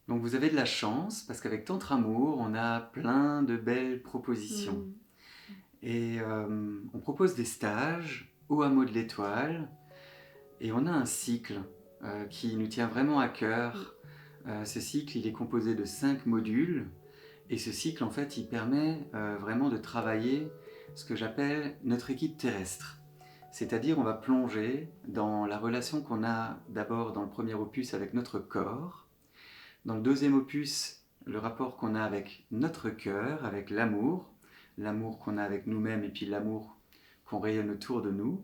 Donc vous avez de la chance parce qu'avec Tantre Amour, on a plein de belles propositions. Mm. Et on propose des stages au hameau de l'Étoile et on a un cycle qui nous tient vraiment à cœur. Ce cycle, il est composé de 5 modules et ce cycle, en fait, il permet vraiment de travailler ce que j'appelle notre équipe terrestre. C'est-à-dire, on va plonger dans la relation qu'on a d'abord dans le premier opus avec notre corps, dans le deuxième opus, le rapport qu'on a avec notre cœur, avec l'amour qu'on a avec nous-mêmes et puis l'amour qu'on rayonne autour de nous.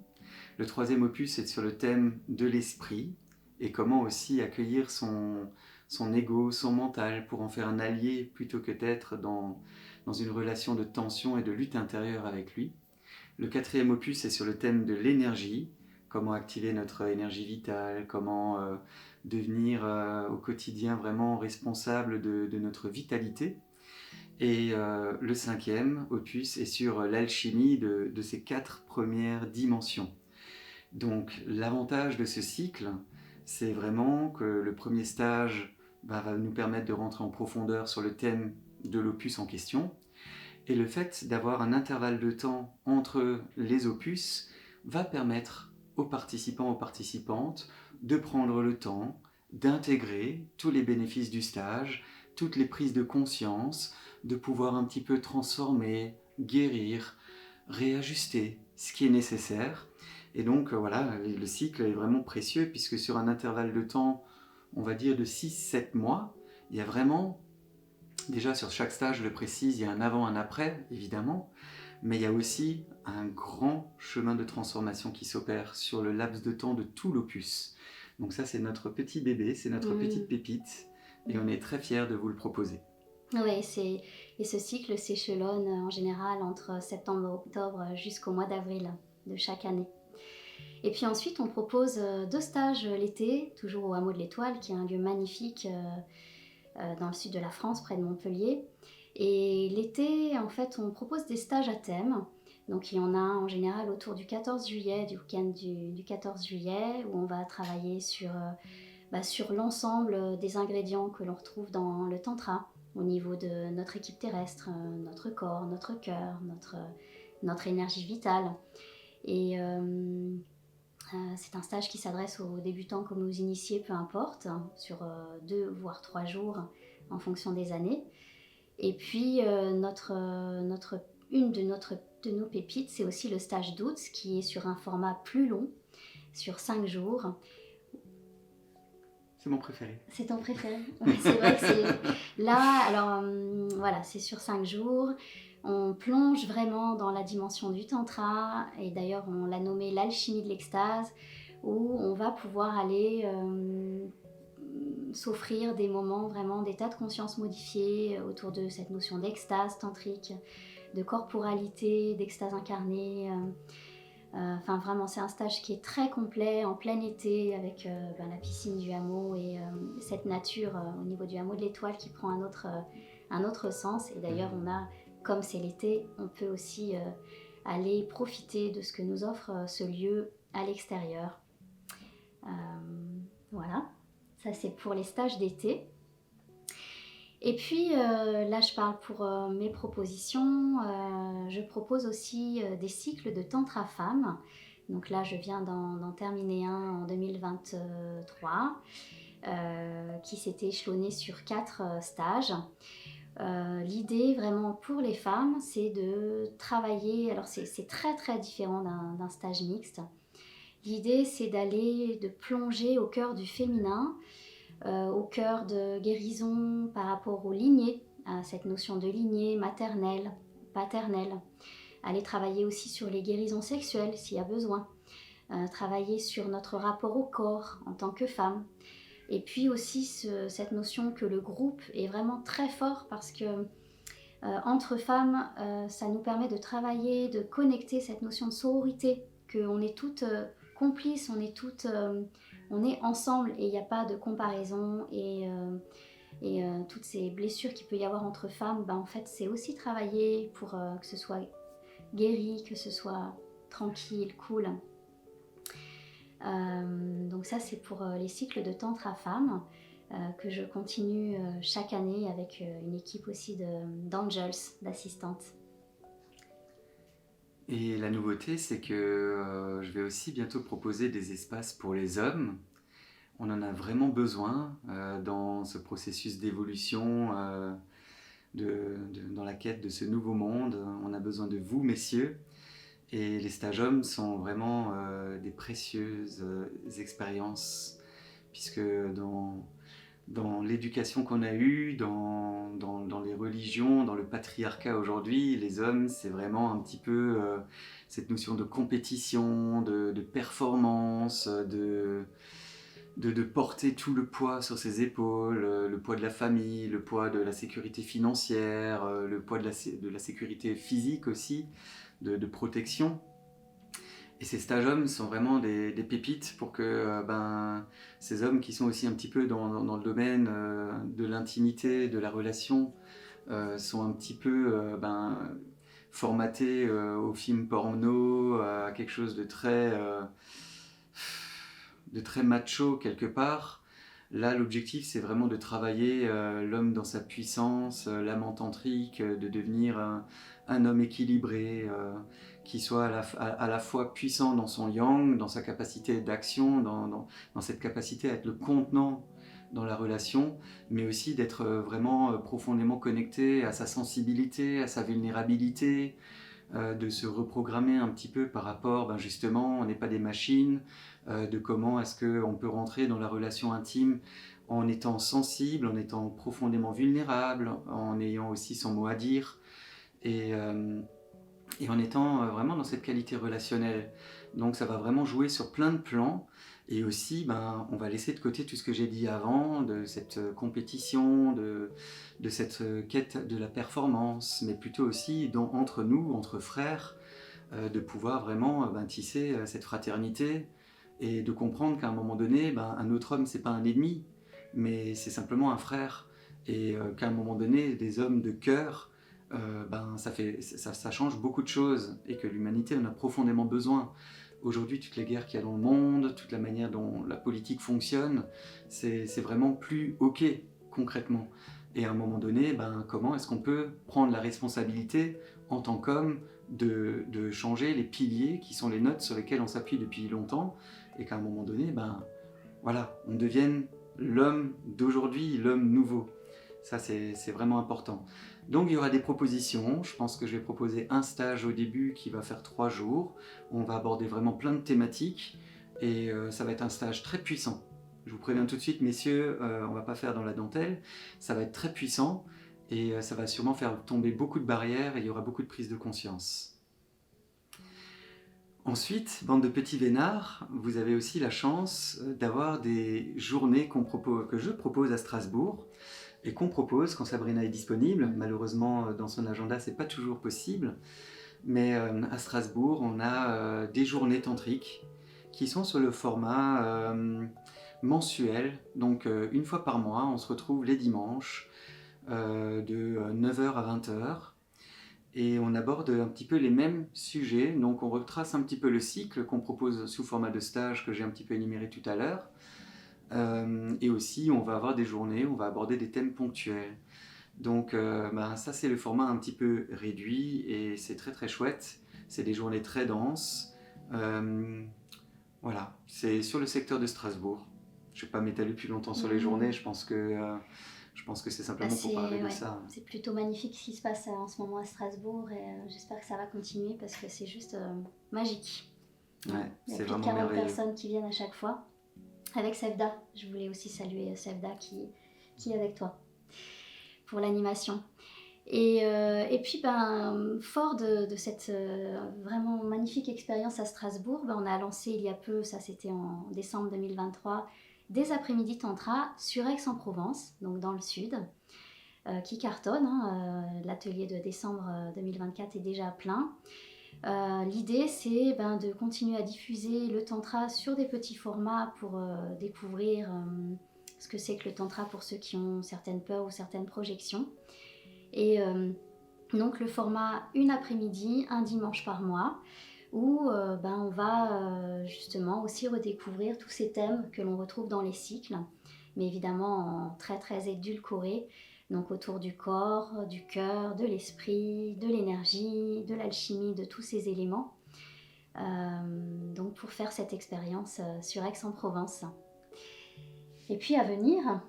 Le troisième opus est sur le thème de l'esprit et comment aussi accueillir son ego, son mental pour en faire un allié plutôt que d'être dans une relation de tension et de lutte intérieure avec lui. Le quatrième opus est sur le thème de l'énergie, comment activer notre énergie vitale, comment devenir au quotidien vraiment responsable de notre vitalité. Et le cinquième opus est sur l'alchimie de ces 4 premières dimensions. Donc l'avantage de ce cycle, c'est vraiment que le premier stage va nous permettre de rentrer en profondeur sur le thème de l'opus en question. Et le fait d'avoir un intervalle de temps entre les opus va permettre aux participants, aux participantes de prendre le temps d'intégrer tous les bénéfices du stage, toutes les prises de conscience, de pouvoir un petit peu transformer, guérir, réajuster ce qui est nécessaire. Et donc voilà, le cycle est vraiment précieux puisque sur un intervalle de temps, on va dire de 6-7 mois, il y a vraiment, déjà sur chaque stage, je le précise, il y a un avant, un après, évidemment, mais il y a aussi un grand chemin de transformation qui s'opère sur le laps de temps de tout l'opus. Donc ça, c'est notre petit bébé, c'est notre petite pépite, et on est très fiers de vous le proposer. Oui, et ce cycle s'échelonne en général entre septembre et octobre jusqu'au mois d'avril de chaque année. Et puis ensuite, on propose 2 stages l'été, toujours au hameau de l'Étoile, qui est un lieu magnifique dans le sud de la France, près de Montpellier. Et l'été, en fait, on propose des stages à thème. Donc il y en a un en général autour du 14 juillet, du week-end du 14 juillet, où on va travailler sur l'ensemble des ingrédients que l'on retrouve dans le tantra, au niveau de notre équipe terrestre, notre corps, notre cœur, notre énergie vitale. Et c'est un stage qui s'adresse aux débutants comme aux initiés, peu importe, sur 2 voire 3 jours en fonction des années. Et puis une de nos pépites, c'est aussi le stage d'août, qui est sur un format plus long, sur 5 jours. C'est mon préféré. C'est ton préféré? Ouais, c'est vrai que c'est là, alors voilà, c'est sur 5 jours. On plonge vraiment dans la dimension du tantra, et d'ailleurs on l'a nommé l'alchimie de l'extase, où on va pouvoir aller s'offrir des moments vraiment d'état de conscience modifié autour de cette notion d'extase tantrique, de corporalité, d'extase incarnée. Enfin vraiment, c'est un stage qui est très complet, en plein été, avec la piscine du hameau et cette nature au niveau du hameau de l'Étoile qui prend un autre sens. Et d'ailleurs, on a, comme c'est l'été, on peut aussi aller profiter de ce que nous offre ce lieu à l'extérieur. Voilà, ça c'est pour les stages d'été. Et puis là, je parle pour mes propositions. Je propose aussi des cycles de tantra femmes. Donc là, je viens d'en terminer un en 2023 qui s'était échelonné sur 4 stages. L'idée vraiment pour les femmes, c'est de travailler. Alors c'est très très différent d'un stage mixte. L'idée, c'est de plonger au cœur du féminin, au cœur de guérison par rapport aux lignées, à cette notion de lignée maternelle, paternelle. Aller travailler aussi sur les guérisons sexuelles s'il y a besoin. Travailler sur notre rapport au corps en tant que femme. Et puis aussi cette notion que le groupe est vraiment très fort parce que entre femmes, ça nous permet de travailler, de connecter cette notion de sororité, qu'on est toutes complices, on est ensemble et il n'y a pas de comparaison et toutes ces blessures qu'il peut y avoir entre femmes, en fait c'est aussi travailler pour que ce soit guéri, que ce soit tranquille, cool. Donc ça c'est pour les cycles de tantra femmes. que je continue chaque année avec une équipe aussi d'angels, d'assistantes. Et la nouveauté, c'est que je vais aussi bientôt proposer des espaces pour les hommes. On en a vraiment besoin dans ce processus d'évolution, dans la quête de ce nouveau monde. On a besoin de vous, messieurs. Et les stages hommes sont vraiment des précieuses expériences, puisque dans l'éducation qu'on a eue, dans les religions, dans le patriarcat aujourd'hui, les hommes, c'est vraiment un petit peu cette notion de compétition, de performance, de porter tout le poids sur ses épaules, le poids de la famille, le poids de la sécurité financière, le poids de la sécurité physique aussi, de protection. Et ces stages hommes sont vraiment des pépites pour que ces hommes qui sont aussi un petit peu dans le domaine de l'intimité, de la relation, sont un petit peu formatés au film porno, à quelque chose de très macho quelque part. Là, l'objectif, c'est vraiment de travailler l'homme dans sa puissance, l'amant tantrique, de devenir un homme équilibré, qui soit à la fois puissant dans son yang, dans sa capacité d'action, dans cette capacité à être le contenant dans la relation, mais aussi d'être vraiment profondément connecté à sa sensibilité, à sa vulnérabilité, de se reprogrammer un petit peu par rapport, justement, on n'est pas des machines, de comment est-ce qu'on peut rentrer dans la relation intime en étant sensible, en étant profondément vulnérable, en ayant aussi son mot à dire, et en étant vraiment dans cette qualité relationnelle. Donc ça va vraiment jouer sur plein de plans, et aussi on va laisser de côté tout ce que j'ai dit avant, de cette compétition, de cette quête de la performance, mais plutôt aussi entre nous, entre frères, de pouvoir vraiment tisser cette fraternité, et de comprendre qu'à un moment donné, un autre homme, c'est pas un ennemi, mais c'est simplement un frère, et qu'à un moment donné, des hommes de cœur, ça change beaucoup de choses, et que l'humanité en a profondément besoin. Aujourd'hui, toutes les guerres qu'il y a dans le monde, toute la manière dont la politique fonctionne, c'est vraiment plus OK, concrètement. Et à un moment donné, comment est-ce qu'on peut prendre la responsabilité, en tant qu'homme, de changer les piliers qui sont les notes sur lesquelles on s'appuie depuis longtemps, et qu'à un moment donné, on devienne l'homme d'aujourd'hui, l'homme nouveau. Ça, c'est vraiment important. Donc, il y aura des propositions. Je pense que je vais proposer un stage au début qui va faire 3 jours. On va aborder vraiment plein de thématiques, et ça va être un stage très puissant. Je vous préviens tout de suite, messieurs, on ne va pas faire dans la dentelle. Ça va être très puissant, et ça va sûrement faire tomber beaucoup de barrières, et il y aura beaucoup de prise de conscience. Ensuite, bande de petits vénards, vous avez aussi la chance d'avoir des journées que je propose à Strasbourg, et qu'on propose quand Sabrina est disponible. Malheureusement, dans son agenda, c'est pas toujours possible. Mais à Strasbourg, on a des journées tantriques qui sont sur le format mensuel. Donc, une fois par mois, on se retrouve les dimanches de 9h à 20h. Et on aborde un petit peu les mêmes sujets. Donc, on retrace un petit peu le cycle qu'on propose sous format de stage que j'ai un petit peu énuméré tout à l'heure. Et aussi, on va avoir des journées, on va aborder des thèmes ponctuels. Donc, ça, c'est le format un petit peu réduit, et c'est très très chouette. C'est des journées très denses. Voilà, c'est sur le secteur de Strasbourg. Je ne vais pas m'étaler plus longtemps sur les journées, je pense que c'est simplement pour parler de ça. C'est plutôt magnifique ce qui se passe en ce moment à Strasbourg, et j'espère que ça va continuer parce que c'est juste magique. Ouais, il y a c'est plus de vraiment 40 merveilleux. Personnes qui viennent à chaque fois. Avec Sevda, je voulais aussi saluer Sevda qui est avec toi pour l'animation. Et puis, fort de cette vraiment magnifique expérience à Strasbourg, on a lancé il y a peu, ça c'était en décembre 2023, des après-midi tantra sur Aix-en-Provence, donc dans le sud, qui cartonne. L'atelier de décembre 2024 est déjà plein. L'idée, c'est de continuer à diffuser le tantra sur des petits formats pour découvrir ce que c'est que le tantra pour ceux qui ont certaines peurs ou certaines projections. Et donc le format une après-midi, un dimanche par mois, où on va justement aussi redécouvrir tous ces thèmes que l'on retrouve dans les cycles, mais évidemment très très édulcoré, donc autour du corps, du cœur, de l'esprit, de l'énergie, de l'alchimie, de tous ces éléments. Donc pour faire cette expérience sur Aix-en-Provence. Et puis à venir.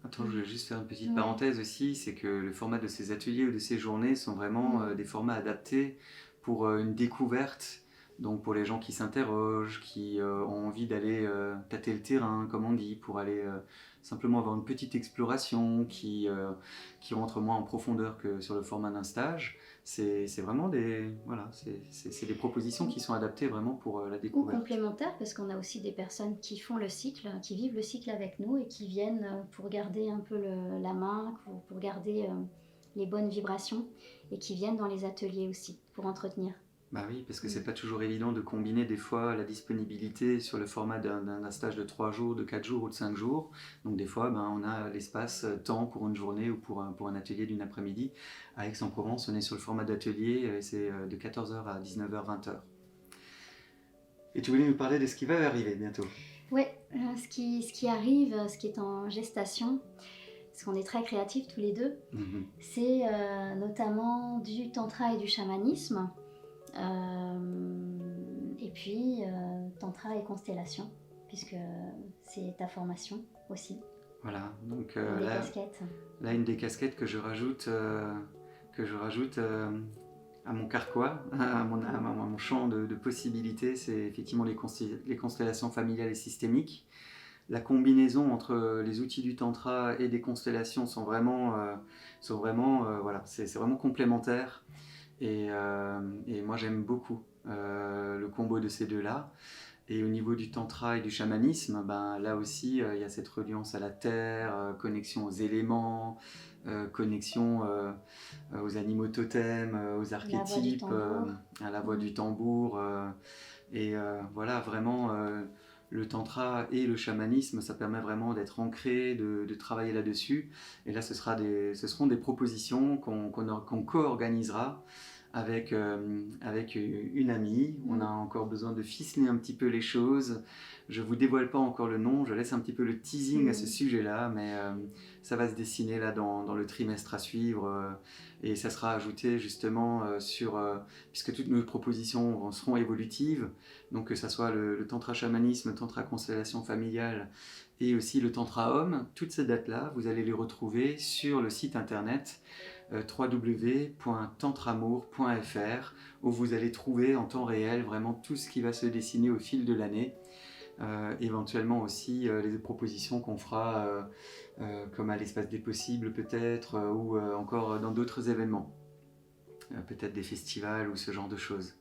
Attends, je voulais juste faire une petite Ouais. parenthèse aussi, c'est que le format de ces ateliers ou de ces journées sont vraiment des formats adaptés pour une découverte, donc pour les gens qui s'interrogent, qui ont envie d'aller tâter le terrain, comme on dit, pour aller simplement avoir une petite exploration qui rentre moins en profondeur que sur le format d'un stage. C'est vraiment c'est des propositions qui sont adaptées vraiment pour la Ou découverte. complémentaires, parce qu'on a aussi des personnes qui font le cycle, qui vivent le cycle avec nous et qui viennent pour garder un peu la main, pour garder les bonnes vibrations, et qui viennent dans les ateliers aussi pour entretenir. Bah oui, parce que c'est pas toujours évident de combiner des fois la disponibilité sur le format d'un stage de 3 jours, de 4 jours ou de 5 jours. Donc des fois, on a l'espace temps pour une journée ou pour un atelier d'une après-midi. À Aix-en-Provence, on est sur le format d'atelier et c'est de 14h à 19h, 20h. Et tu voulais nous parler de ce qui va arriver bientôt. Oui, ce qui arrive, ce qui est en gestation, parce qu'on est très créatifs tous les deux, c'est notamment du tantra et du chamanisme, et puis tantra et constellation, puisque c'est ta formation aussi. Voilà, donc Casquettes. une des casquettes que je rajoute à mon carquois, à mon champ de possibilités, c'est effectivement les constellations familiales et systémiques. La combinaison entre les outils du tantra et des constellations sont vraiment c'est vraiment complémentaire. Et moi j'aime beaucoup le combo de ces deux-là. Et au niveau du tantra et du chamanisme, là aussi il y a cette reliance à la terre, connexion aux éléments, connexion aux animaux totems, aux archétypes, à la voix du tambour. Et voilà, vraiment, le tantra et le chamanisme, ça permet vraiment d'être ancré, de travailler là-dessus. Et là, ce seront des propositions qu'on co-organisera avec une amie. On a encore besoin de ficeler un petit peu les choses. Je ne vous dévoile pas encore le nom, je laisse un petit peu le teasing à ce sujet-là, mais ça va se dessiner là dans le trimestre à suivre. Et ça sera ajouté justement puisque toutes nos propositions seront évolutives, donc que ce soit le tantra chamanisme, le tantra constellation familiale et aussi le tantra homme, toutes ces dates-là, vous allez les retrouver sur le site internet www.tantramour.fr, où vous allez trouver en temps réel vraiment tout ce qui va se dessiner au fil de l'année. Éventuellement aussi les propositions qu'on fera comme à l'espace des possibles peut-être ou encore dans d'autres événements, peut-être des festivals ou ce genre de choses.